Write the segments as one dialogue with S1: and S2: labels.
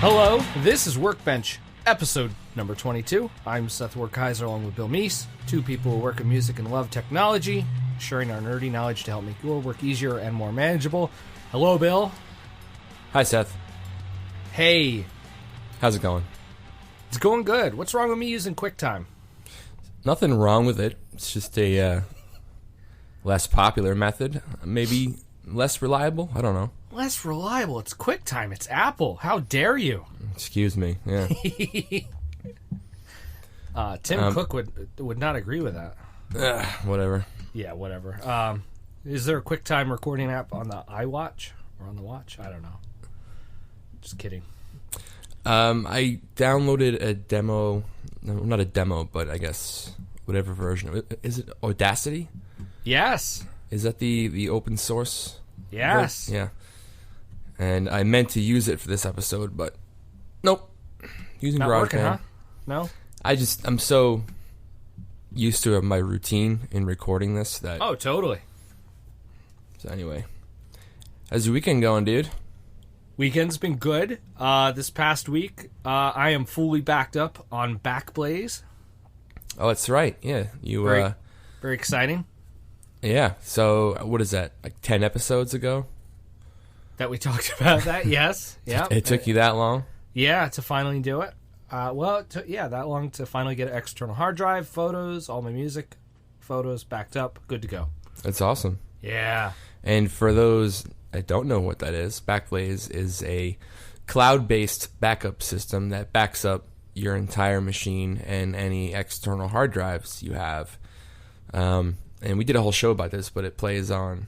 S1: Hello, this is Workbench, episode number 22. I'm Seth Werkheiser along with Bill Meese, two people who work in music and love technology, sharing our nerdy knowledge to help make your work easier and more manageable. Hello, Bill.
S2: Hi, Seth.
S1: Hey.
S2: How's it going?
S1: It's going good. What's wrong with me using QuickTime?
S2: Nothing wrong with it. It's just a less popular method. Maybe less reliable? I don't know.
S1: Less reliable. It's QuickTime. It's Apple. How dare you?
S2: Excuse me. Yeah.
S1: Tim Cook would not agree with that.
S2: Whatever.
S1: Yeah, whatever. Is there a QuickTime recording app on the iWatch or on the watch? I don't know. Just kidding.
S2: I downloaded a demo. No, not a demo, but I guess whatever version of it. Is it Audacity?
S1: Yes.
S2: Is that the open source?
S1: Yes.
S2: Yeah. And I meant to use it for this episode, but nope. Using
S1: Not working, huh?
S2: GarageBand.
S1: No?
S2: I'm so used to my routine in recording this that.
S1: Oh, totally.
S2: So anyway, how's your weekend going, dude?
S1: Weekend's been good. This past week, I am fully backed up on Backblaze.
S2: Oh, that's right. Yeah, you.
S1: Very exciting.
S2: Yeah. So what is that? Like 10 episodes ago?
S1: That we talked about that. Yes. Yeah.
S2: It took you that long?
S1: Yeah, to finally do it. Well, it took that long to finally get an external hard drive, photos, all my music, photos backed up, good to go.
S2: That's awesome.
S1: Yeah.
S2: And for those that don't know what that is, Backblaze is a cloud-based backup system that backs up your entire machine and any external hard drives you have. And we did a whole show about this, but it plays on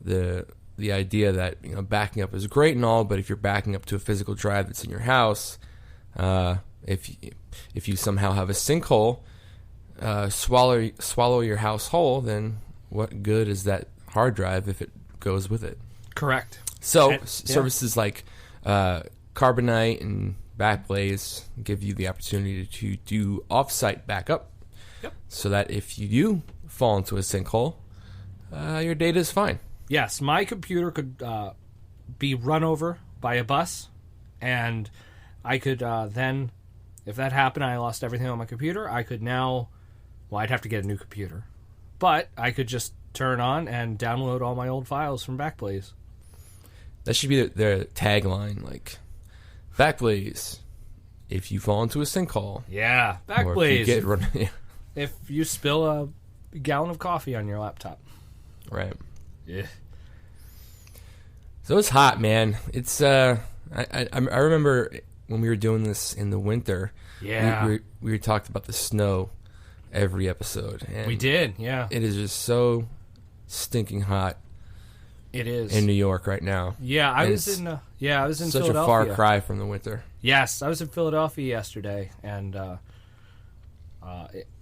S2: the idea that, you know, backing up is great and all, but if you're backing up to a physical drive that's in your house, if you somehow have a sinkhole swallow your house whole, then what good is that hard drive if it goes with it?
S1: Correct.
S2: So services like Carbonite and Backblaze give you the opportunity to do off-site backup.
S1: Yep.
S2: So that if you do fall into a sinkhole, your data is fine.
S1: Yes, my computer could be run over by a bus, and I could then, if that happened, I lost everything on my computer, I could now, well, I'd have to get a new computer, but I could just turn on and download all my old files from Backblaze.
S2: That should be their tagline, like, Backblaze, if you fall into a sinkhole.
S1: Yeah, Backblaze.
S2: Or if you get
S1: if you spill a gallon of coffee on your laptop.
S2: Right.
S1: Yeah.
S2: So it's hot, man. It's I remember when we were doing this in the winter.
S1: Yeah.
S2: We talked about the snow every episode. And
S1: we did, yeah.
S2: It is just so stinking hot.
S1: It is
S2: in New York right now.
S1: Yeah, I was in
S2: such
S1: Philadelphia.
S2: Such a far cry from the winter.
S1: Yes, I was in Philadelphia yesterday, and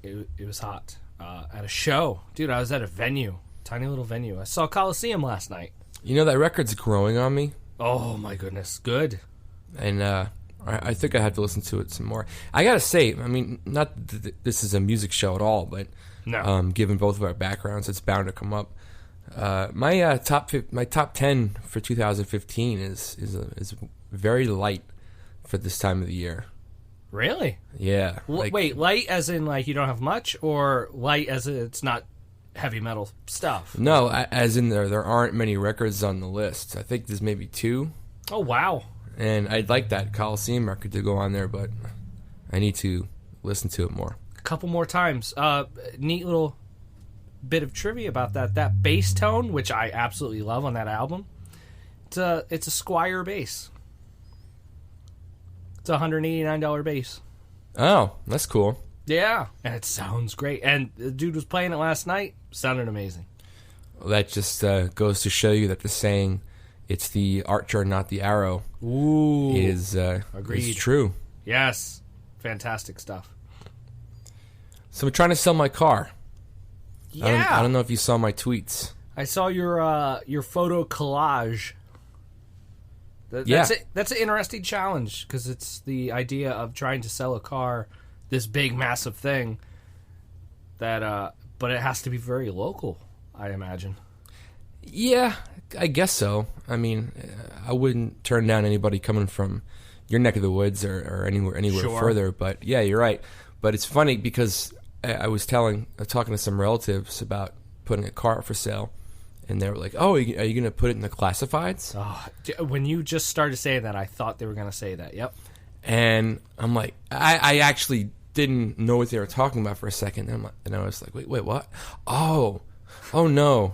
S1: it was hot at a show. Dude, I was at a venue. Tiny little venue. I saw Coliseum last night. You
S2: know, that record's growing on me.
S1: Oh, my goodness. Good.
S2: And I think I have to listen to it some more. I got to say, I mean, not this is a music show at all, but
S1: no.
S2: Given both of our backgrounds, it's bound to come up. My top 10 for 2015 is very light for this time of the year.
S1: Really?
S2: Yeah.
S1: Wait, light as in like you don't have much, or light as in it's not heavy metal stuff?
S2: No, as in there aren't many records on the list. I think there's maybe 2.
S1: Oh, wow.
S2: And I'd like that Coliseum record to go on there, but I need to listen to it more.
S1: A couple more times. Neat little bit of trivia about that. That bass tone, which I absolutely love on that album, it's a Squier bass. It's a $189 bass.
S2: Oh, that's cool.
S1: Yeah, and it sounds great. And the dude was playing it last night. Sounded amazing.
S2: Well, that just goes to show you that the saying, it's the archer, not the arrow, is true.
S1: Yes. Fantastic stuff.
S2: So I'm trying to sell my car.
S1: Yeah.
S2: I don't know if you saw my tweets.
S1: I saw your photo collage. That's an interesting challenge, because it's the idea of trying to sell a car, this big, massive thing, that but it has to be very local, I imagine.
S2: Yeah, I guess so. I mean, I wouldn't turn down anybody coming from your neck of the woods or anywhere
S1: Sure.
S2: further. But yeah, you're right. But it's funny because I was talking to some relatives about putting a car up for sale, and they were like, "Oh, are you going to put it in the classifieds?"
S1: Oh, when you just started saying that, I thought they were going to say that. Yep.
S2: And I'm like, I actually didn't know what they were talking about for a second, and I was like, wait, what? Oh, no.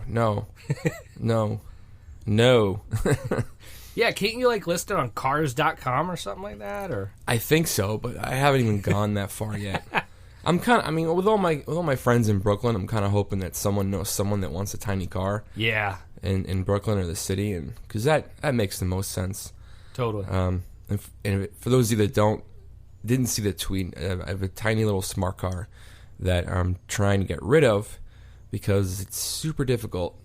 S1: Yeah, can't you like list it on cars.com or something like that? Or
S2: I think so, but I haven't even gone that far yet. With all my friends in Brooklyn, I'm kind of hoping that someone knows someone that wants a tiny car.
S1: Yeah,
S2: in Brooklyn or the city, and because that makes the most sense.
S1: Totally.
S2: And for those of you that didn't see the tweet, I have a tiny little smart car that I'm trying to get rid of because it's super difficult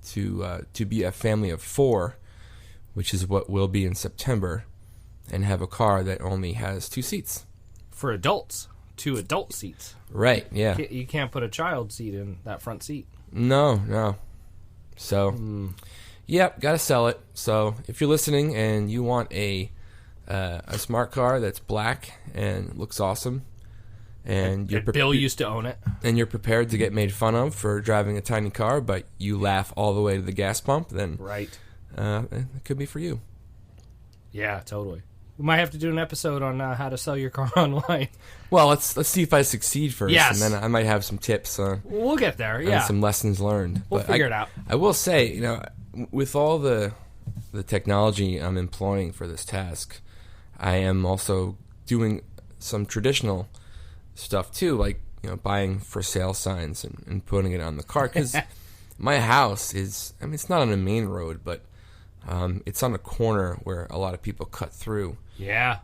S2: to be a family of 4, which is what we'll be in September, and have a car that only has 2 seats.
S1: For adults, 2 adult seats.
S2: Right, yeah.
S1: You can't put a child seat in that front seat.
S2: No. So, Yep, got to sell it. So if you're listening and you want a smart car that's black and looks awesome, and
S1: Bill used to own it,
S2: and you're prepared to get made fun of for driving a tiny car, but you laugh all the way to the gas pump, then
S1: right,
S2: it could be for you.
S1: Yeah, totally. We might have to do an episode on how to sell your car online.
S2: Well, let's see if I succeed first,
S1: yes.
S2: And then I might have some tips.
S1: We'll get there. Yeah,
S2: and some lessons learned.
S1: We'll figure it out.
S2: I will say, with all the technology I'm employing for this task, I am also doing some traditional stuff too, like buying for sale signs and putting it on the car, because my house is, it's not on a main road, but it's on a corner where a lot of people cut through.
S1: Yeah.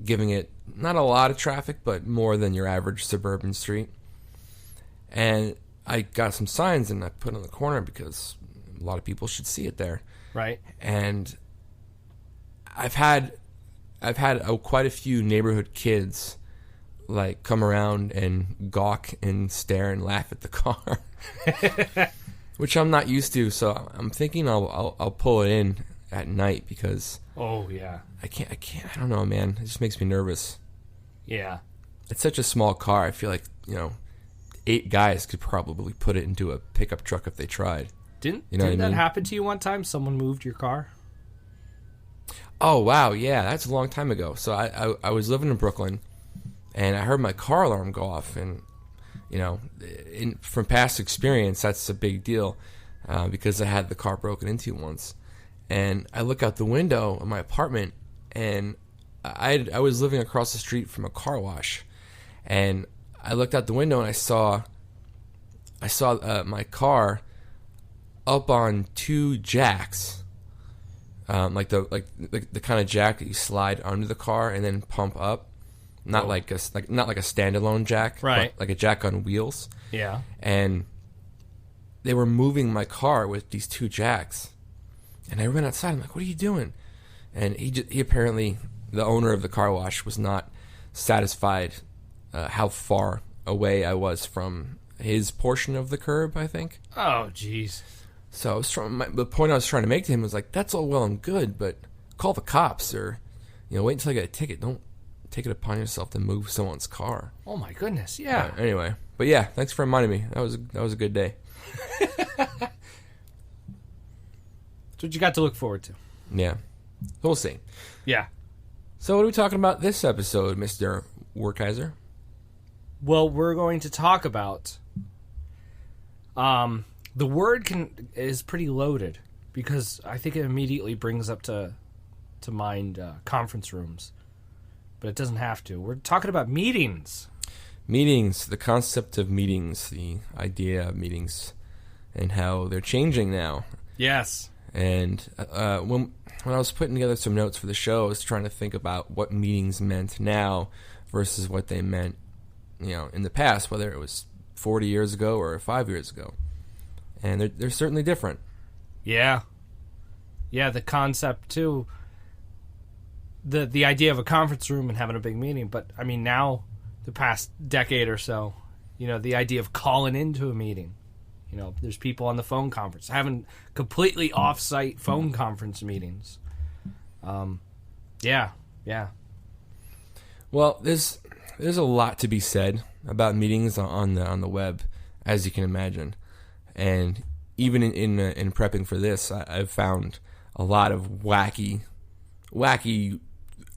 S2: Giving it not a lot of traffic, but more than your average suburban street. And I got some signs and I put on the corner because a lot of people should see it there.
S1: Right.
S2: And I've had quite a few neighborhood kids like come around and gawk and stare and laugh at the car, which I'm not used to. So I'm thinking I'll pull it in at night because
S1: oh yeah,
S2: I can't. I don't know, man. It just makes me nervous.
S1: Yeah,
S2: it's such a small car. I feel like 8 guys could probably put it into a pickup truck if they tried.
S1: Didn't that happen to you one time? Someone moved your car?
S2: Oh, wow, yeah, that's a long time ago. So I was living in Brooklyn, and I heard my car alarm go off, and, from past experience, that's a big deal, because I had the car broken into once. And I look out the window of my apartment, and I was living across the street from a car wash, and I looked out the window, and I saw my car up on 2 jacks. Like the kind of jack that you slide under the car and then pump up, not like a standalone jack,
S1: right?
S2: But like a jack on wheels.
S1: Yeah.
S2: And they were moving my car with these 2 jacks, and I ran outside. I'm like, "What are you doing?" And he apparently, the owner of the car wash, was not satisfied how far away I was from his portion of the curb, I think.
S1: Oh, jeez.
S2: So the point I was trying to make to him was like, that's all well and good, but call the cops or, wait until I get a ticket. Don't take it upon yourself to move someone's car.
S1: Oh my goodness, yeah.
S2: Anyway, but yeah, thanks for reminding me. That was a good day.
S1: That's what you got to look forward to.
S2: Yeah, we'll see.
S1: Yeah.
S2: So what are we talking about this episode, Mr. Werkheiser?
S1: Well, we're going to talk about the word is pretty loaded because I think it immediately brings up to mind conference rooms, but it doesn't have to. We're talking about meetings. Meetings,
S2: the concept of meetings, the idea of meetings, and how they're changing now.
S1: Yes.
S2: And when I was putting together some notes for the show, I was trying to think about what meetings meant now versus what they meant, in the past, whether it was 40 years ago or 5 years ago. And they're certainly different.
S1: Yeah. Yeah, the concept, too. The idea of a conference room and having a big meeting. But, now, the past decade or so, the idea of calling into a meeting. There's people on the phone conference. Having completely off-site phone conference meetings. Yeah. Yeah.
S2: Well, there's a lot to be said about meetings on the web, as you can imagine, and even in prepping for this, I've found a lot of wacky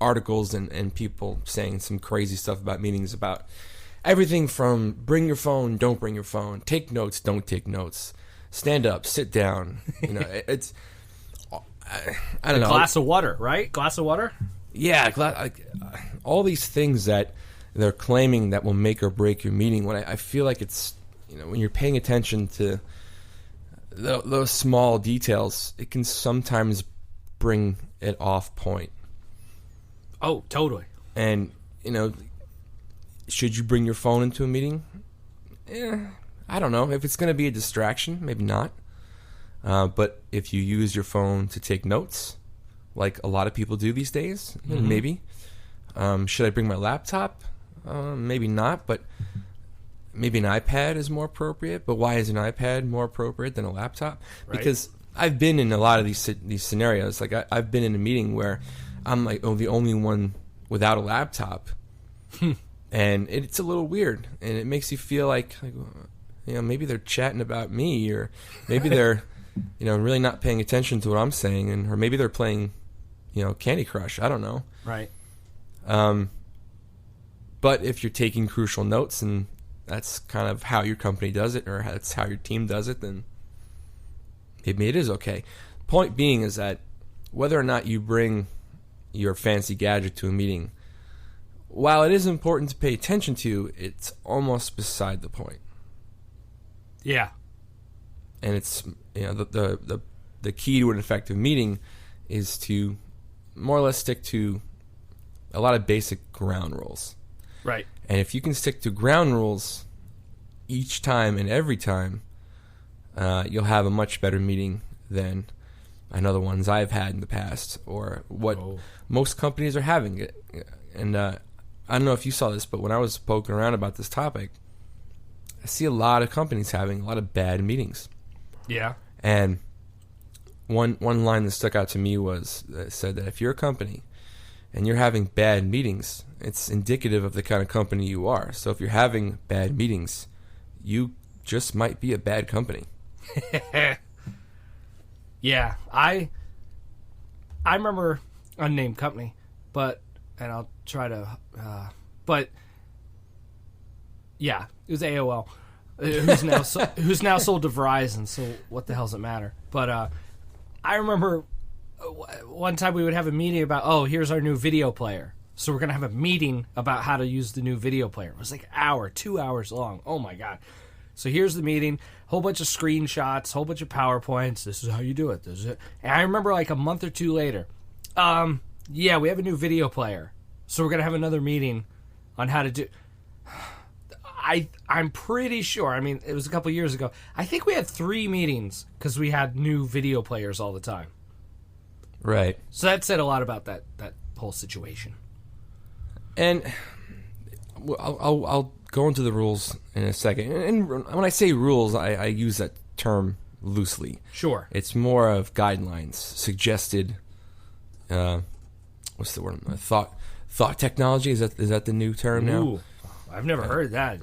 S2: articles and people saying some crazy stuff about meetings, about everything from bring your phone, don't bring your phone, take notes, don't take notes, stand up, sit down. It's I don't know.
S1: Glass of water, right? Glass of water.
S2: Yeah, all these things that they're claiming that will make or break your meeting. When I feel like it's, when you're paying attention to those small details, it can sometimes bring it off point.
S1: Oh, totally.
S2: And, should you bring your phone into a meeting? I don't know. If it's going to be a distraction, maybe not. But if you use your phone to take notes, like a lot of people do these days, maybe. Should I bring my laptop? Maybe not, but maybe an iPad is more appropriate. But why is an iPad more appropriate than a laptop?
S1: Right.
S2: Because I've been in a lot of these scenarios. Like I've been in a meeting where I'm like the only one without a laptop, and it's a little weird, and it makes you feel like maybe they're chatting about me, or maybe they're really not paying attention to what I'm saying, or maybe they're playing Candy Crush. I don't know.
S1: Right.
S2: But if you're taking crucial notes, and that's kind of how your company does it, or that's how your team does it, then maybe it is okay. Point being is that whether or not you bring your fancy gadget to a meeting, while it is important to pay attention to, it's almost beside the point.
S1: Yeah.
S2: And it's the key to an effective meeting is to more or less stick to a lot of basic ground rules.
S1: Right.
S2: And if you can stick to ground rules each time and every time, you'll have a much better meeting than I know the ones I've had in the past, or what most companies are having. And I don't know if you saw this, but when I was poking around about this topic, I see a lot of companies having a lot of bad meetings.
S1: Yeah.
S2: And one line that stuck out to me said that if you're a company and you're having bad meetings, it's indicative of the kind of company you are. So if you're having bad meetings, you just might be a bad company.
S1: Yeah, I remember unnamed company, and I'll try to, but yeah, it was AOL, who's now sold to Verizon. So what the hell does it matter? But I remember one time we would have a meeting about, here's our new video player. So we're gonna have a meeting about how to use the new video player. It was like an hour, 2 hours long. Oh my god. So here's the meeting, whole bunch of screenshots, whole bunch of PowerPoints. This is how you do it. This is it. And I remember like a month or two later, yeah, we have a new video player. So we're going to have another meeting on how to do... I'm pretty sure, I mean, it was a couple years ago. I think we had 3 meetings because we had new video players all the time.
S2: Right.
S1: So that said a lot about that whole situation.
S2: And I'll go into the rules in a second. And when I say rules, I use that term loosely.
S1: Sure.
S2: It's more of guidelines, suggested. What's the word? Thought technology. Is that the new term now?
S1: Ooh, I've never heard that.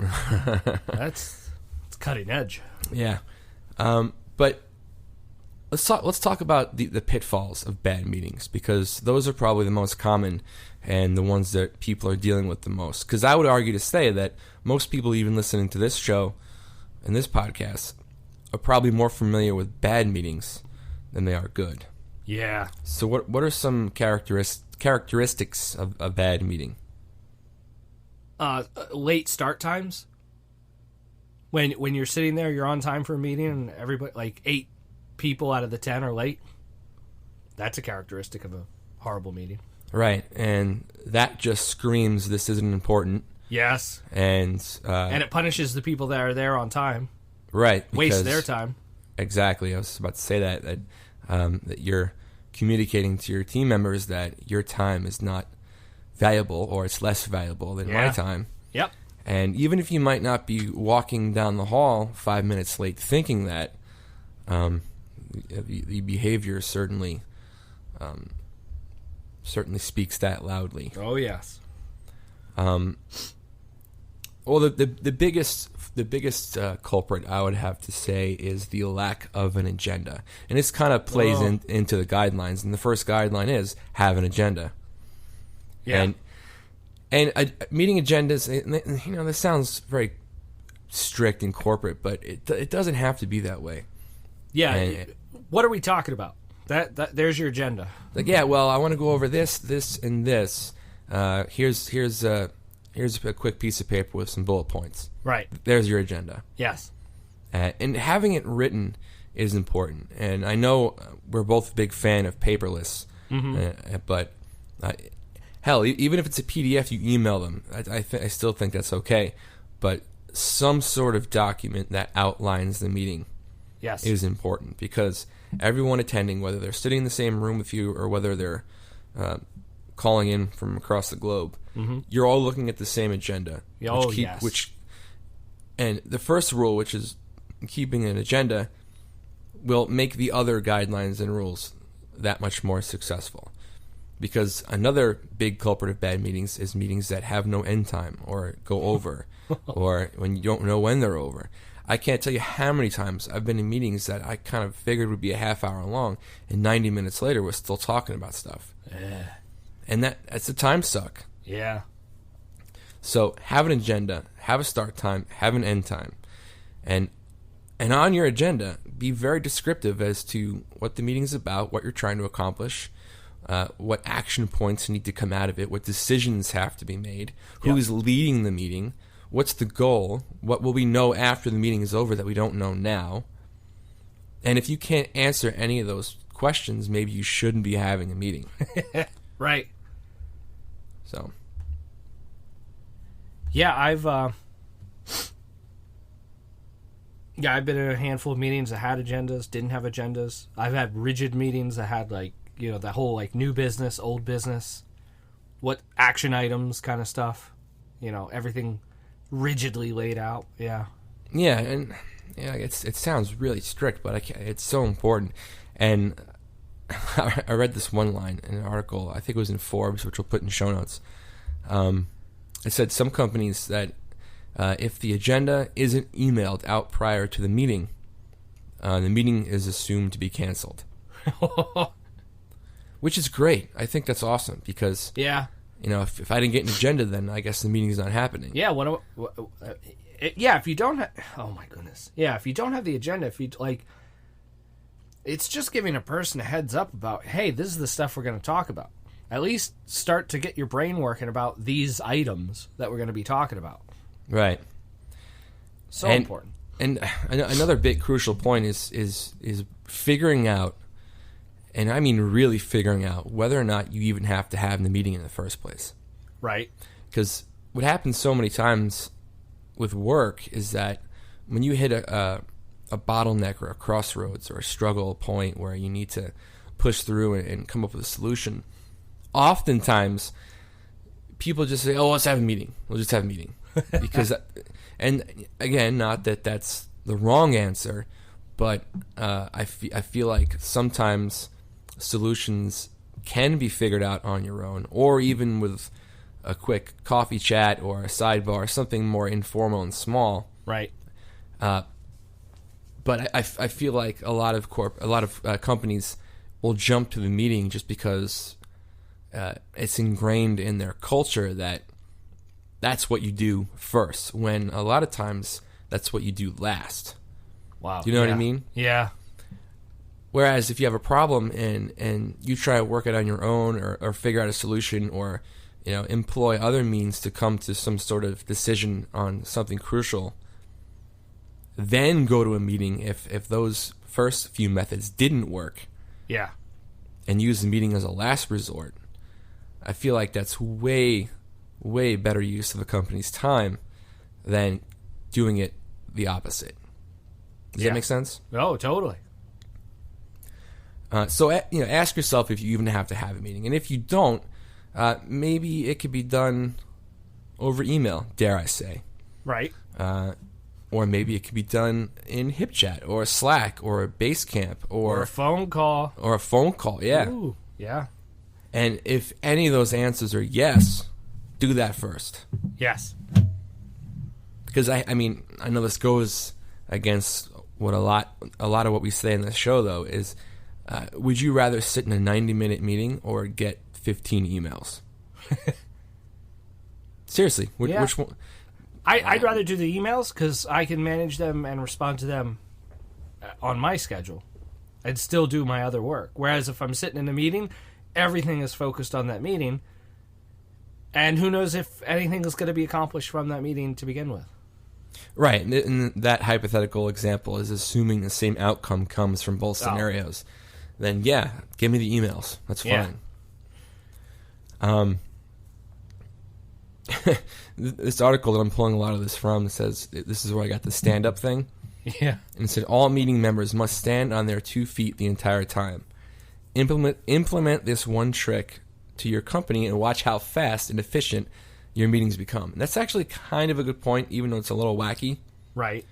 S1: That's cutting edge.
S2: Yeah. But let's talk about the pitfalls of bad meetings, because those are probably the most common and the ones that people are dealing with the most. Because I would argue to say that most people even listening to this show and this podcast are probably more familiar with bad meetings than they are good.
S1: Yeah.
S2: So what are some characteristics of a bad meeting?
S1: Late start times. When you're sitting there, you're on time for a meeting, and everybody, like 8 people out of the 10 are late. That's a characteristic of a horrible meeting.
S2: Right, and that just screams this isn't important.
S1: Yes.
S2: And
S1: it punishes the people that are there on time.
S2: Right.
S1: Waste their time.
S2: Exactly. I was about to say that you're communicating to your team members that your time is not valuable, or it's less valuable than my time.
S1: Yep.
S2: And even if you might not be walking down the hall 5 minutes late thinking that, the behavior certainly certainly speaks that loudly.
S1: Oh, yes.
S2: Well, the biggest culprit I would have to say is the lack of an agenda, and this kind of plays into the guidelines. And the first guideline is have an agenda.
S1: Yeah.
S2: And meeting agendas, this sounds very strict and corporate, but it doesn't have to be that way.
S1: Yeah.
S2: And,
S1: what are we talking about? That there's your agenda.
S2: Like, yeah, well, I want to go over this, and this. Here's a quick piece of paper with some bullet points.
S1: Right.
S2: There's your agenda.
S1: Yes.
S2: And having it written is important. And I know we're both a big fan of paperless, but hell, even if it's a PDF, you email them. I still think that's okay. But some sort of document that outlines the meeting is important, because everyone attending, whether they're sitting in the same room with you or whether they're calling in from across the globe, you're all looking at the same agenda. And the first rule, which is keeping an agenda, will make the other guidelines and rules that much more successful. Because another big culprit of bad meetings is meetings that have no end time or go over, or when you don't know when they're over. I can't tell you how many times I've been in meetings that I kind of figured would be a half hour long, and 90 minutes later we're still talking about stuff. And that's a time suck.
S1: Yeah.
S2: So have an agenda, have a start time, have an end time. And on your agenda, be very descriptive as to what the meeting is about, what you're trying to accomplish, what action points need to come out of it, what decisions have to be made, who is leading the meeting, what's the goal, what will we know after the meeting is over that we don't know now. And if you can't answer any of those questions, maybe you shouldn't be having a meeting.
S1: Right.
S2: So.
S1: Yeah, I've been in a handful of meetings that had agendas, didn't have agendas. I've had rigid meetings that had the whole new business, old business, what action items kind of stuff. Everything rigidly laid out. Yeah.
S2: Yeah, and it sounds really strict, but it's so important. And I read this one line in an article, I think it was in Forbes, which we'll put in show notes. It said some companies that if the agenda isn't emailed out prior to the meeting is assumed to be canceled. Which is great. I think that's awesome, because if I didn't get an agenda, then I guess the meeting's not happening.
S1: Yeah. If you don't have, oh my goodness. Yeah, if you don't have the agenda, if you it's just giving a person a heads up about, hey, this is the stuff we're going to talk about. At least start to get your brain working about these items that we're going to be talking about.
S2: Right.
S1: So important.
S2: And another big crucial point is figuring out, and I mean really figuring out, whether or not you even have to have the meeting in the first place.
S1: Right.
S2: Because what happens so many times with work is that when you hit a bottleneck or a crossroads or a struggle point where you need to push through and come up with a solution, oftentimes people just say, oh, let's have a meeting. We'll just have a meeting. Because, and again, not that that's the wrong answer, but I feel like sometimes solutions can be figured out on your own, or even with a quick coffee chat or a sidebar, something more informal and small.
S1: Right.
S2: But I feel like a lot of companies will jump to the meeting just because it's ingrained in their culture that that's what you do first, when a lot of times that's what you do last.
S1: Wow.
S2: Do you know what I mean?
S1: Yeah.
S2: Whereas if you have a problem and you try to work it on your own, or figure out a solution, or employ other means to come to some sort of decision on something crucial, then go to a meeting if those first few methods didn't work.
S1: Yeah.
S2: And use the meeting as a last resort, I feel like that's way, way better use of a company's time than doing it the opposite. Does that make sense?
S1: Oh, totally.
S2: So ask yourself if you even have to have a meeting. And if you don't, maybe it could be done over email, dare I say.
S1: Right.
S2: Or maybe it could be done in HipChat or Slack or Basecamp or
S1: a phone call.
S2: Or a phone call, yeah.
S1: Ooh, yeah.
S2: And if any of those answers are yes, do that first.
S1: Yes.
S2: Because I mean, I know this goes against what a lot of what we say in the show, though, is would you rather sit in a 90-minute meeting or get 15 emails? Seriously, which one?
S1: I'd rather do the emails because I can manage them and respond to them on my schedule and still do my other work. Whereas if I'm sitting in a meeting, everything is focused on that meeting, and who knows if anything is going to be accomplished from that meeting to begin with. Right,
S2: and that hypothetical example is assuming the same outcome comes from both scenarios. Then, yeah, give me the emails. That's fine. Yeah. This article that I'm pulling a lot of this from says this is where I got the stand-up thing.
S1: Yeah.
S2: And it said all meeting members must stand on their 2 feet the entire time. Implement this one trick to your company and watch how fast and efficient your meetings become. And that's actually kind of a good point, even though it's a little wacky.
S1: Right.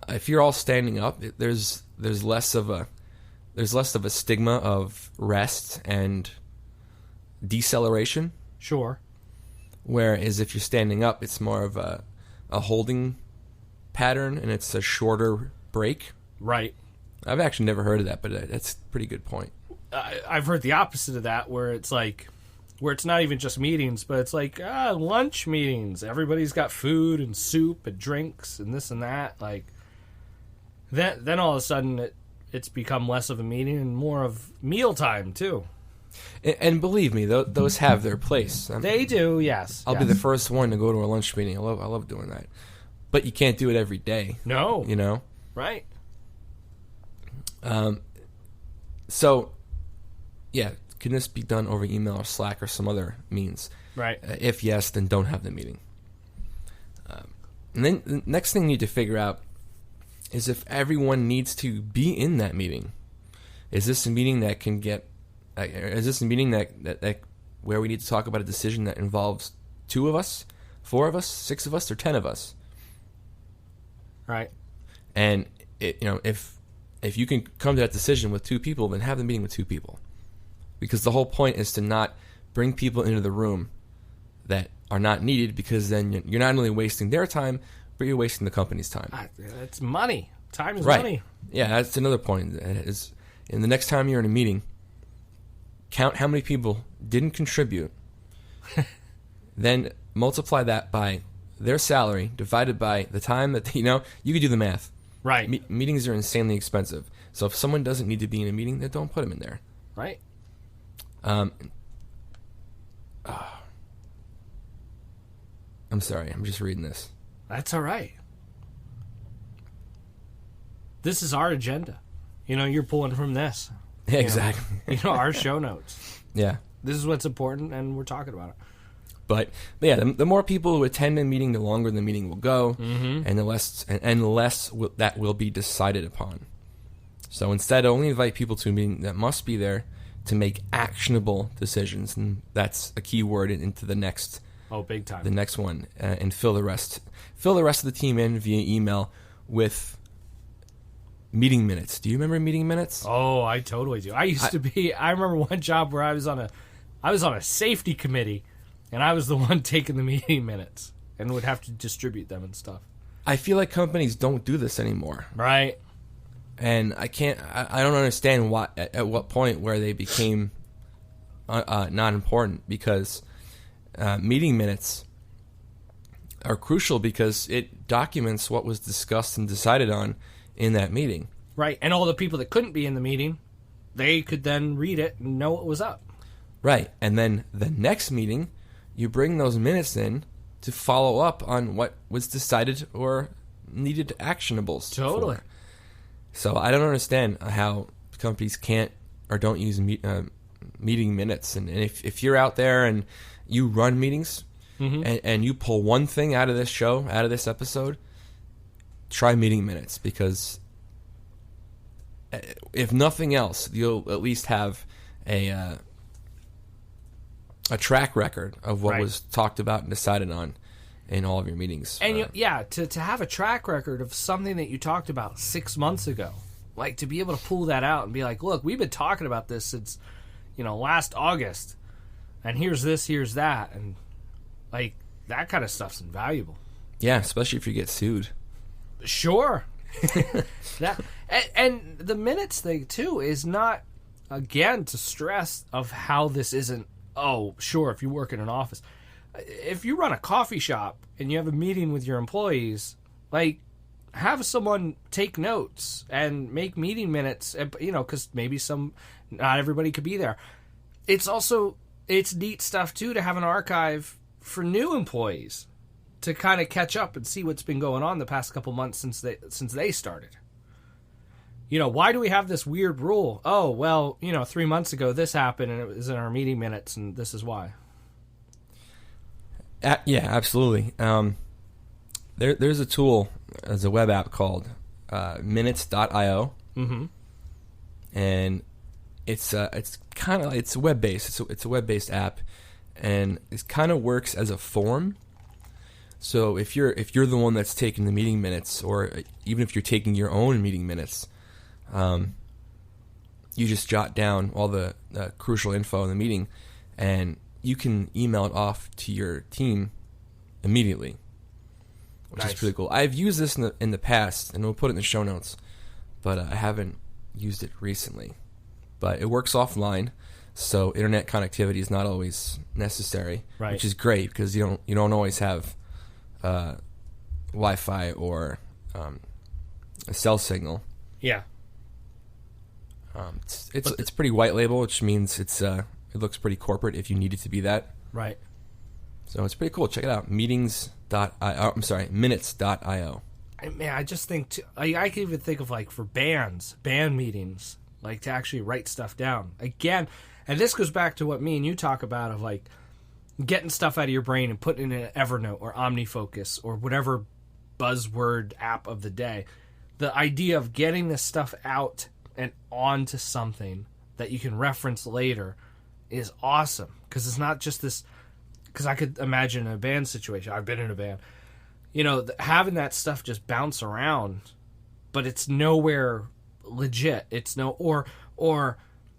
S2: If you're all standing up, there's less of a stigma of rest and deceleration.
S1: Sure.
S2: Whereas if you're standing up, it's more of a holding pattern, and it's a shorter break.
S1: Right.
S2: I've actually never heard of that, but that's a pretty good point.
S1: I've heard the opposite of that, where it's not even just meetings, but it's like lunch meetings. Everybody's got food and soup and drinks and this and that. Like then all of a sudden it's become less of a meeting and more of mealtime too.
S2: And believe me, those have their place.
S1: They do, yes.
S2: I'll be the first one to go to a lunch meeting. I love doing that, but you can't do it every day.
S1: No,
S2: you know,
S1: right?
S2: So, yeah, can this be done over email or Slack or some other means?
S1: Right.
S2: If yes, then don't have the meeting. And then the next thing you need to figure out is if everyone needs to be in that meeting. Is this a meeting that can get? Is this a meeting that where we need to talk about a decision that involves 2 of us, 4 of us, 6 of us, or 10 of us?
S1: Right.
S2: And if you can come to that decision with 2 people, then have the meeting with 2 people. Because the whole point is to not bring people into the room that are not needed, because then you're not only wasting their time, but you're wasting the company's time.
S1: It's money. Time is
S2: right.
S1: money.
S2: Yeah, that's another point. Is in the next time you're in a meeting, count how many people didn't contribute, then multiply that by their salary divided by the time that you could do the math.
S1: Right.
S2: Meetings are insanely expensive. So if someone doesn't need to be in a meeting, then don't put them in there.
S1: Right.
S2: I'm sorry. I'm just reading this.
S1: That's all right. This is our agenda. You're pulling from this.
S2: Yeah, exactly.
S1: Our show notes.
S2: Yeah.
S1: This is what's important, and we're talking about it.
S2: But yeah, the more people who attend a meeting, the longer the meeting will go, and the less that will be decided upon. So instead, only invite people to a meeting that must be there to make actionable decisions, and that's a key word into the next.
S1: Oh, big time!
S2: The next one, and fill the rest of the team in via email with meeting minutes. Do you remember meeting minutes?
S1: Oh, I totally do. I remember one job where I was on a safety committee, and I was the one taking the meeting minutes and would have to distribute them and stuff.
S2: I feel like companies don't do this anymore.
S1: Right.
S2: And I don't understand at what point where they became not important, because meeting minutes are crucial because it documents what was discussed and decided on in that meeting.
S1: Right. And all the people that couldn't be in the meeting, they could then read it and know what was up.
S2: Right. And then the next meeting, you bring those minutes in to follow up on what was decided or needed actionables.
S1: Totally.
S2: So I don't understand how companies can't or don't use meeting minutes. And if you're out there and you run meetings and you pull one thing out of this show, out of this episode, try meeting minutes, because if nothing else, you'll at least have a track record of what was talked about and decided on in all of your meetings.
S1: And to have a track record of something that you talked about 6 months ago, like to be able to pull that out and be like, look, we've been talking about this since last August, and here's this, here's that, and like that kind of stuff's invaluable.
S2: Yeah, especially if you get sued.
S1: Sure. That and the minutes thing too is not, again, to stress of how this isn't. Oh, sure, if you work in an office, if you run a coffee shop and you have a meeting with your employees, like, have someone take notes and make meeting minutes, because maybe not everybody could be there. It's neat stuff too to have an archive for new employees to kind of catch up and see what's been going on the past couple months since they started. Why do we have this weird rule? Oh, well, 3 months ago this happened and it was in our meeting minutes and this is why.
S2: Yeah, absolutely. There's a tool, there's a web app called minutes.io.
S1: Mm-hmm.
S2: And it's web based. It's a web based app, and it kind of works as a form. So if you're the one that's taking the meeting minutes, or even if you're taking your own meeting minutes, you just jot down all the crucial info in the meeting, and you can email it off to your team immediately, which
S1: Nice.
S2: is pretty cool. I've used this in the past, and we'll put it in the show notes, but I haven't used it recently. But it works offline, so internet connectivity is not always necessary,
S1: Right.
S2: which is great because you don't always have Wi-Fi or a cell signal.
S1: Yeah.
S2: It's pretty white label, which means it looks pretty corporate if you need it to be that.
S1: Right.
S2: So it's pretty cool. Check it out. Minutes.io.
S1: Man, I just think I can even think of, like, for band meetings, like, to actually write stuff down again. And this goes back to what me and you talk about, of like getting stuff out of your brain and putting it in an Evernote or OmniFocus or whatever buzzword app of the day. The idea of getting this stuff out and onto something that you can reference later is awesome, because it's not just this. Because I could imagine a band situation. I've been in a band. Having that stuff just bounce around, but it's nowhere legit. It's or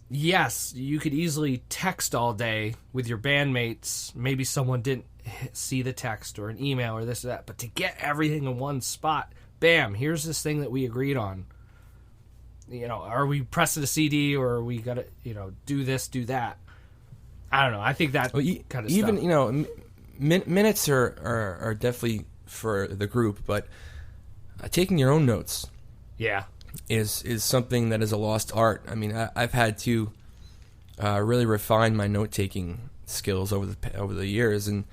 S1: yes, you could easily text all day with your bandmates. Maybe someone didn't see the text or an email or this or that, but to get everything in one spot, bam, here's this thing that we agreed on. Are we pressing a CD, or are we got to, do this, do that? I don't know. I think that kind of
S2: even
S1: stuff.
S2: Minutes are definitely for the group, but taking your own notes, is something that is a lost art. I mean, I've had to really refine my note taking skills over the years, and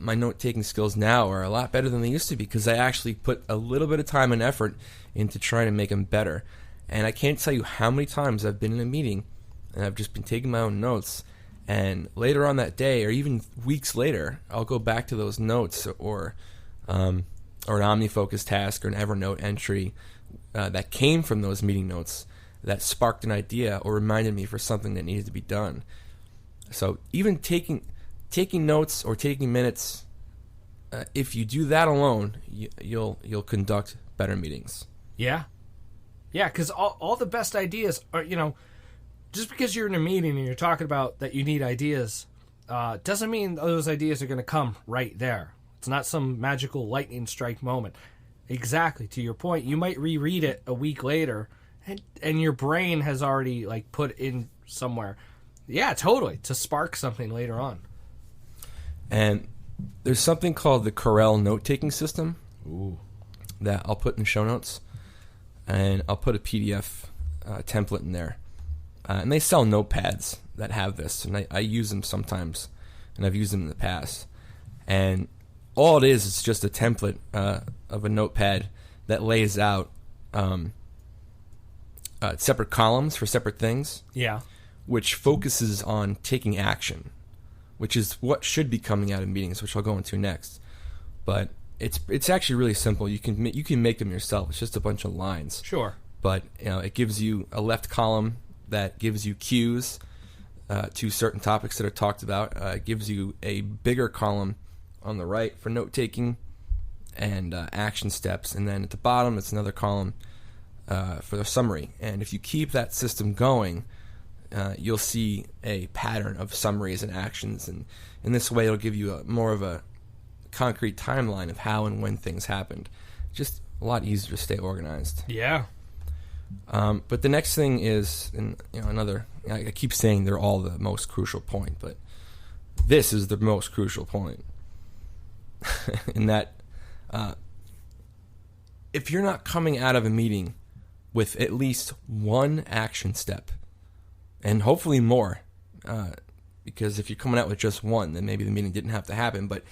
S2: my note taking skills now are a lot better than they used to be, because I actually put a little bit of time and effort into trying to make them better. And I can't tell you how many times I've been in a meeting and I've just been taking my own notes. And later on that day, or even weeks later, I'll go back to those notes, or an OmniFocus task, or an Evernote entry that came from those meeting notes that sparked an idea or reminded me for something that needed to be done. So even taking notes or taking minutes, if you do that alone, you'll conduct better meetings.
S1: Yeah, because all the best ideas are, just because you're in a meeting and you're talking about that you need ideas, doesn't mean those ideas are going to come right there. It's not some magical lightning strike moment. Exactly, to your point, you might reread it a week later, and your brain has already, like, put in somewhere. Yeah, totally, to spark something later on.
S2: And there's something called the Cornell note-taking system.
S1: Ooh.
S2: That I'll put in the show notes, and I'll put a PDF template in there. And they sell notepads that have this, and I use them sometimes, and I've used them in the past. And all it is just a template of a notepad that lays out separate columns for separate things.
S1: Yeah.
S2: Which focuses on taking action, which is what should be coming out of meetings, which I'll go into next. But it's actually really simple. You can make them yourself. It's just a bunch of lines.
S1: Sure.
S2: But it gives you a left column that gives you cues to certain topics that are talked about. It gives you a bigger column on the right for note taking and action steps, and then at the bottom it's another column for the summary. And if you keep that system going, you'll see a pattern of summaries and actions, and in this way it'll give you more of a concrete timeline of how and when things happened. Just a lot easier to stay organized.
S1: Yeah.
S2: But the next thing is, and another, I keep saying they're all the most crucial point, but this is the most crucial point. In that, if you're not coming out of a meeting with at least one action step, and hopefully more, because if you're coming out with just one, then maybe the meeting didn't have to happen, but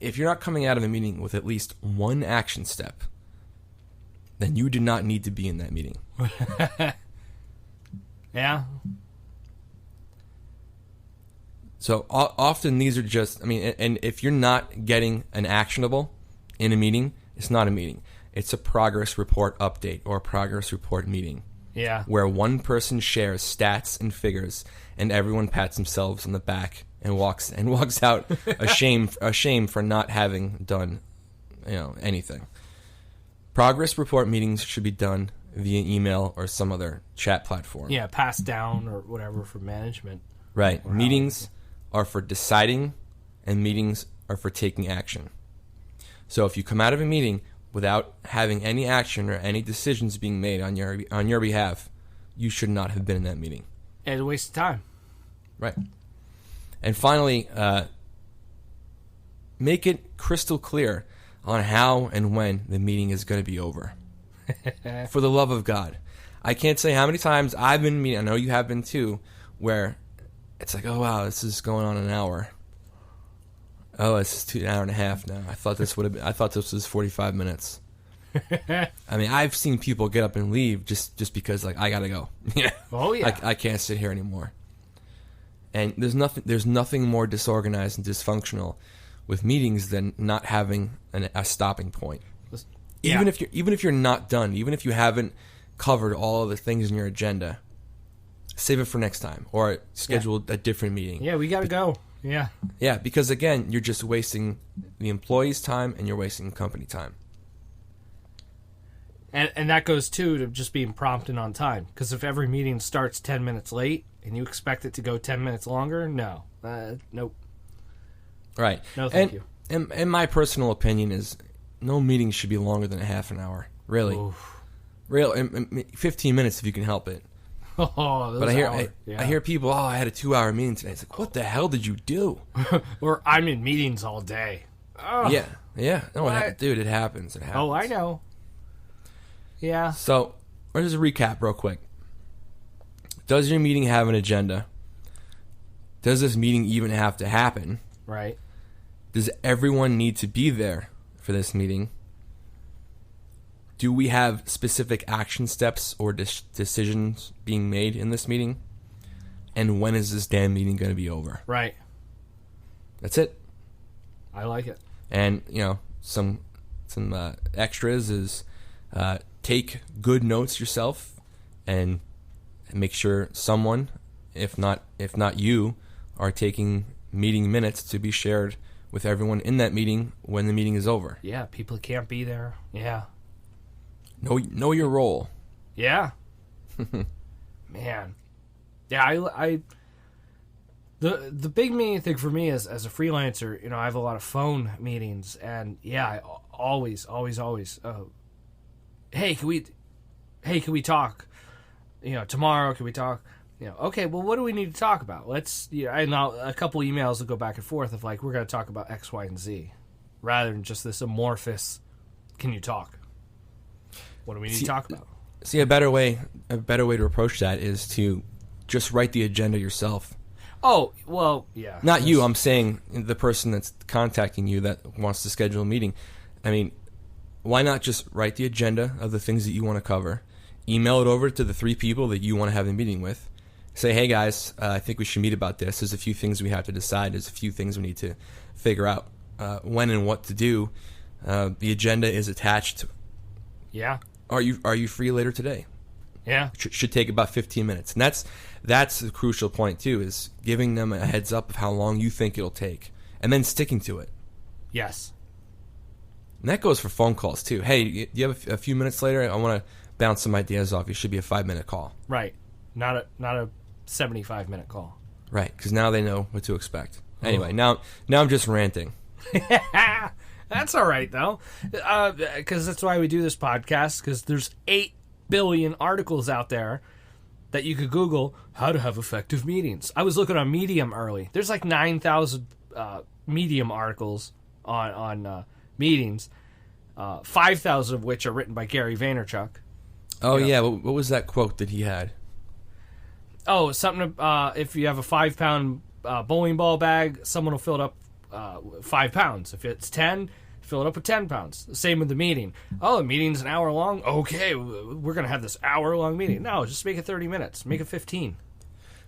S2: if you're not coming out of a meeting with at least one action step, then you do not need to be in that meeting.
S1: Yeah.
S2: So often these are just, and if you're not getting an actionable in a meeting, it's not a meeting. It's a progress report update or a progress report meeting.
S1: Yeah.
S2: Where one person shares stats and figures and everyone pats themselves on the back and walks out ashamed for not having done anything. Progress report meetings should be done via email or some other chat platform.
S1: Yeah, passed down or whatever for management.
S2: Right. Meetings are for deciding, and meetings are for taking action. So if you come out of a meeting without having any action or any decisions being made on your behalf, you should not have been in that meeting.
S1: It's a waste of time.
S2: Right. And finally, make it crystal clear on how and when the meeting is going to be over. For the love of God. I can't say how many times I've been in a meeting, I know you have been too, where it's like, oh wow, this is going on an hour. Oh, it's an hour and a half now. I thought this was 45 minutes. I've seen people get up and leave just because I gotta go.
S1: Oh yeah.
S2: I can't sit here anymore. And there's nothing more disorganized and dysfunctional with meetings than not having a stopping point.
S1: Yeah.
S2: Even if you're not done, even if you haven't covered all of the things in your agenda, save it for next time or schedule a different meeting.
S1: Yeah, we gotta go. Yeah.
S2: Yeah, because again, you're just wasting the employee's time and you're wasting company time.
S1: And that goes too to just being prompt and on time. Because if every meeting starts 10 minutes late and you expect it to go 10 minutes longer, no, nope.
S2: Right.
S1: No, thank you.
S2: And my personal opinion is, no meeting should be longer than a half an hour. Really.
S1: Oof.
S2: 15 minutes if you can help it.
S1: Oh, those
S2: but
S1: I
S2: hear people, I had a 2-hour meeting today. It's like, what the hell did you do?
S1: Or I'm in meetings all day. Oh,
S2: Yeah. No, dude, it happens.
S1: Oh, I know. Yeah.
S2: So, let's just recap real quick. Does your meeting have an agenda? Does this meeting even have to happen?
S1: Right.
S2: Does everyone need to be there for this meeting? Do we have specific action steps or decisions being made in this meeting? And when is this damn meeting going to be over?
S1: Right.
S2: That's it.
S1: I like it.
S2: And, some extras is take good notes yourself and make sure someone, if not you, are taking meeting minutes to be shared with everyone in that meeting when the meeting is over.
S1: Yeah, people can't be there. Yeah.
S2: Know your role.
S1: Yeah. Man. Yeah, I the big main thing for me is, as a freelancer, I have a lot of phone meetings, and yeah, I always hey, can we talk? Tomorrow, can we talk? Okay, well, what do we need to talk about? Let's, and a couple emails will go back and forth of we're going to talk about X, Y, and Z, rather than just this amorphous, can you talk? What do we need to talk about?
S2: See, a better way to approach that is to just write the agenda yourself.
S1: Oh, well, yeah.
S2: Not you, I'm saying the person that's contacting you that wants to schedule a meeting. Why not just write the agenda of the things that you want to cover, email it over to the 3 people that you want to have a meeting with, say, hey guys, I think we should meet about this. There's a few things we have to decide. There's a few things we need to figure out when and what to do. The agenda is attached.
S1: Yeah.
S2: Are you free later today?
S1: Yeah.
S2: Should take about 15 minutes. And that's the crucial point too, is giving them a heads up of how long you think it'll take and then sticking to it.
S1: Yes.
S2: And that goes for phone calls too. Hey, do you have a few minutes later? I want to bounce some ideas off. It should be a 5-minute call.
S1: Right. Not a 75-minute call.
S2: Right, because now they know what to expect. Anyway, now I'm just ranting.
S1: That's all right, though, because that's why we do this podcast, because there's 8 billion articles out there that you could Google how to have effective meetings. I was looking on Medium early. There's like 9,000 Medium articles on meetings, 5,000 of which are written by Gary Vaynerchuk.
S2: Oh, yeah. What was that quote that he had?
S1: Oh, something, if you have a 5-pound bowling ball bag, someone will fill it up 5 pounds. If it's 10, fill it up with 10 pounds. The same with the meeting. Oh, the meeting's an hour long? Okay, we're going to have this hour-long meeting. No, just make it 30 minutes. Make it 15.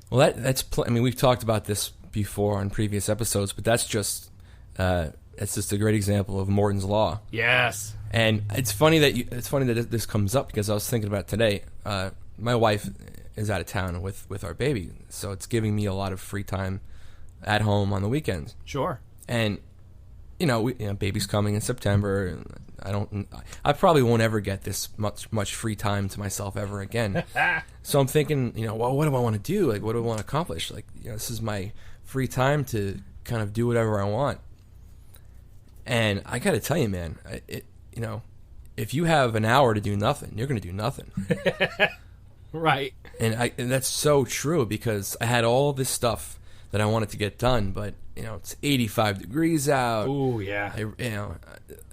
S2: Well, I mean, we've talked about this before on previous episodes, but that's just a great example of Morton's Law.
S1: Yes.
S2: And it's funny that this comes up because I was thinking about it today. My wife is out of town with our baby, so it's giving me a lot of free time at home on the weekends.
S1: Sure.
S2: And baby's coming in September. And I probably won't ever get this much free time to myself ever again. So I'm thinking, well, what do I want to do? Like, what do I want to accomplish? Like, this is my free time to kind of do whatever I want. And I got to tell you, man, if you have an hour to do nothing, you're going to do nothing.
S1: Right.
S2: And that's so true, because I had all this stuff that I wanted to get done, but it's 85 degrees out.
S1: Ooh, yeah.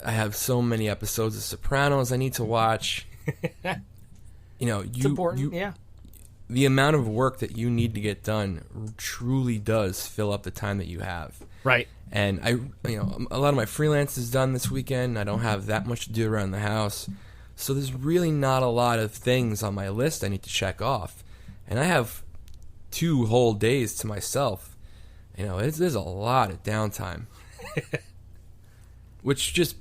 S2: I have so many episodes of Sopranos I need to watch.
S1: It's important. Yeah.
S2: The amount of work that you need to get done truly does fill up the time that you have.
S1: Right.
S2: And a lot of my freelance is done this weekend. I don't have that much to do around the house. So there's really not a lot of things on my list I need to check off. And I have 2 whole days to myself. There's a lot of downtime. Which just,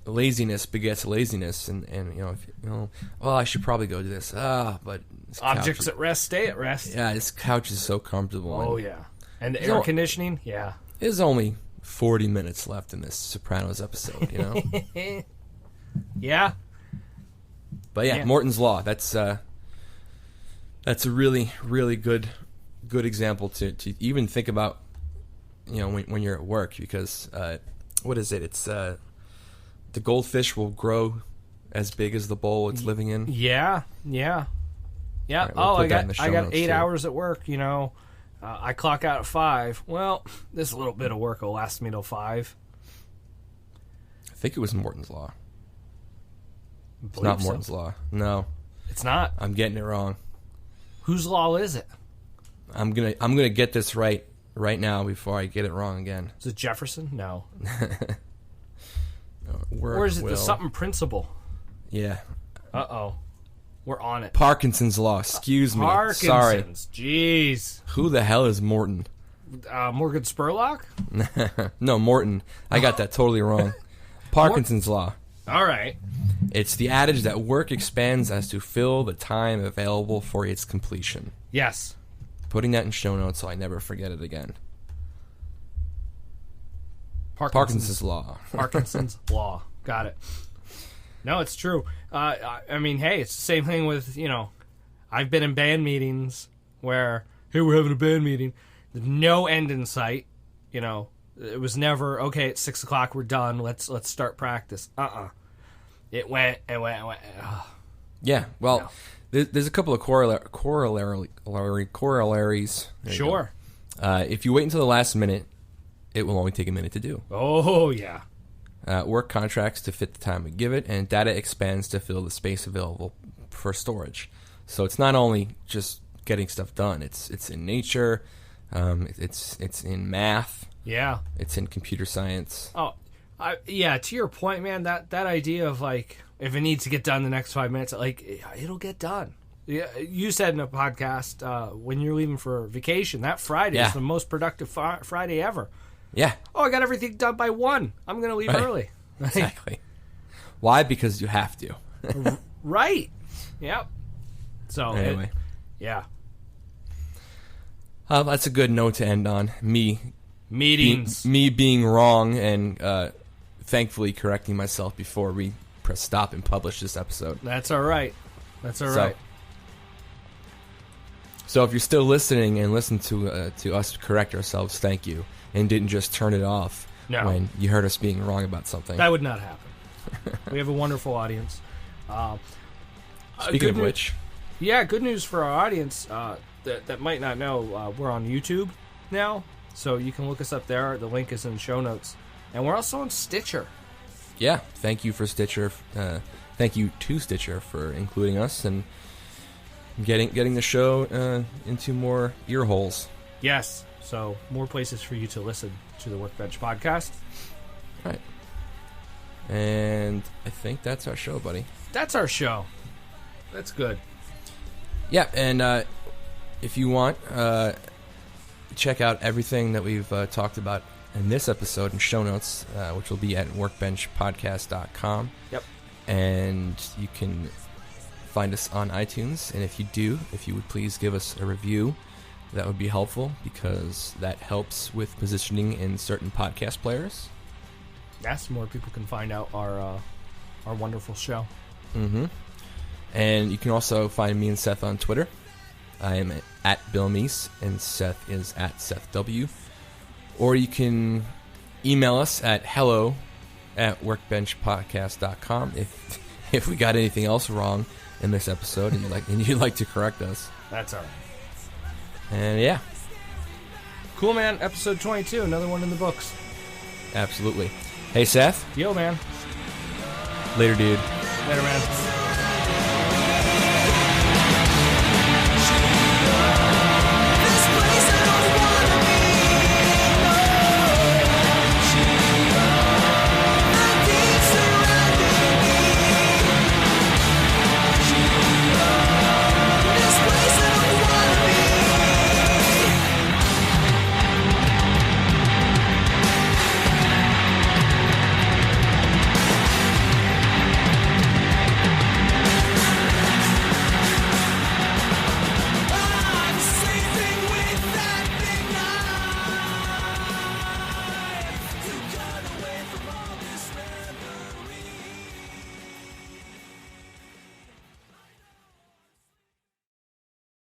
S2: laziness begets laziness. And I should probably go do this. But
S1: objects at rest stay at rest.
S2: Yeah, this couch is so comfortable.
S1: Oh, yeah. And the air conditioning, yeah.
S2: There's only 40 minutes left in this Sopranos episode,
S1: Yeah.
S2: But yeah, Morton's Law. That's a really, really good example to even think about, when you're at work, because what is it? It's the goldfish will grow as big as the bowl it's living in.
S1: Yeah. Right, we'll I got 8 hours at work. I clock out at 5. Well, this little bit of work will last me till 5.
S2: I think it was Morton's Law. It's not Morton's Law. No,
S1: it's not.
S2: I'm getting it wrong.
S1: Whose law is it?
S2: I'm gonna get this right now before I get it wrong again.
S1: Is it Jefferson? No.
S2: Or
S1: is it the something principle?
S2: Yeah.
S1: Uh-oh. We're on it.
S2: Parkinson's Law. Excuse me.
S1: Parkinson's.
S2: Sorry.
S1: Jeez.
S2: Who the hell is Morton?
S1: Morgan Spurlock?
S2: No, Morton. I got that totally wrong. Parkinson's Law.
S1: All right.
S2: It's the adage that work expands as to fill the time available for its completion.
S1: Yes.
S2: Putting that in show notes so I never forget it again.
S1: Parkinson's
S2: Law.
S1: Parkinson's Law. Got it. No, it's true. I mean, hey, it's the same thing with, I've been in band meetings where, hey, we're having a band meeting. There's no end in sight. It was never, okay, it's 6 o'clock, we're done, let's start practice. It went. Ugh.
S2: Yeah, well, no. There's a couple of corollaries.
S1: Sure.
S2: If you wait until the last minute, it will only take a minute to do.
S1: Oh, yeah.
S2: Work contracts to fit the time we give it, and data expands to fill the space available for storage. So it's not only just getting stuff done. It's in nature. It's in math.
S1: Yeah.
S2: It's in computer science.
S1: Oh, yeah. To your point, man, that idea of like, if it needs to get done in the next 5 minutes, like it'll get done. Yeah, you said in a podcast when you're leaving for vacation, that Friday is the most productive Friday ever.
S2: Yeah.
S1: Oh, I got everything done by 1. I'm going to leave early.
S2: Exactly. Why? Because you have to.
S1: Right. Yep. So
S2: anyway,
S1: yeah.
S2: That's a good note to end on.
S1: Meetings.
S2: Me being wrong and thankfully correcting myself before we press stop and publish this episode.
S1: That's all right. That's all right.
S2: So if you're still listening and listen to us correct ourselves, thank you, and didn't just turn it off when you heard us being wrong about something.
S1: That would not happen. We have a wonderful audience.
S2: Speaking of which,
S1: good news for our audience that might not know. We're on YouTube now, so you can look us up there. The link is in the show notes, and we're also on Stitcher.
S2: Yeah, thank you for Stitcher. Thank you to Stitcher for including us and getting the show into more ear holes.
S1: Yes, so more places for you to listen to the Workbench Podcast.
S2: Right. And I think that's our show, buddy.
S1: That's our show. That's good.
S2: Yeah, and if you want, check out everything that we've talked about in this episode in show notes, which will be at workbenchpodcast.com.
S1: Yep.
S2: And you can find us on iTunes, and if you would please give us a review, that would be helpful because that helps with positioning in certain podcast players.
S1: Yes, more people can find out our wonderful show.
S2: Mm-hmm. And you can also find me and Seth on Twitter. I am at Bill Meese, and Seth is at Seth W. Or you can email us at hello@workbenchpodcast.com if we got anything else wrong in this episode and you'd like to correct us.
S1: That's all right.
S2: And yeah.
S1: Cool, man. Episode 22, another one in the books.
S2: Absolutely. Hey, Seth.
S1: Yo, man.
S2: Later, dude.
S1: Later, man.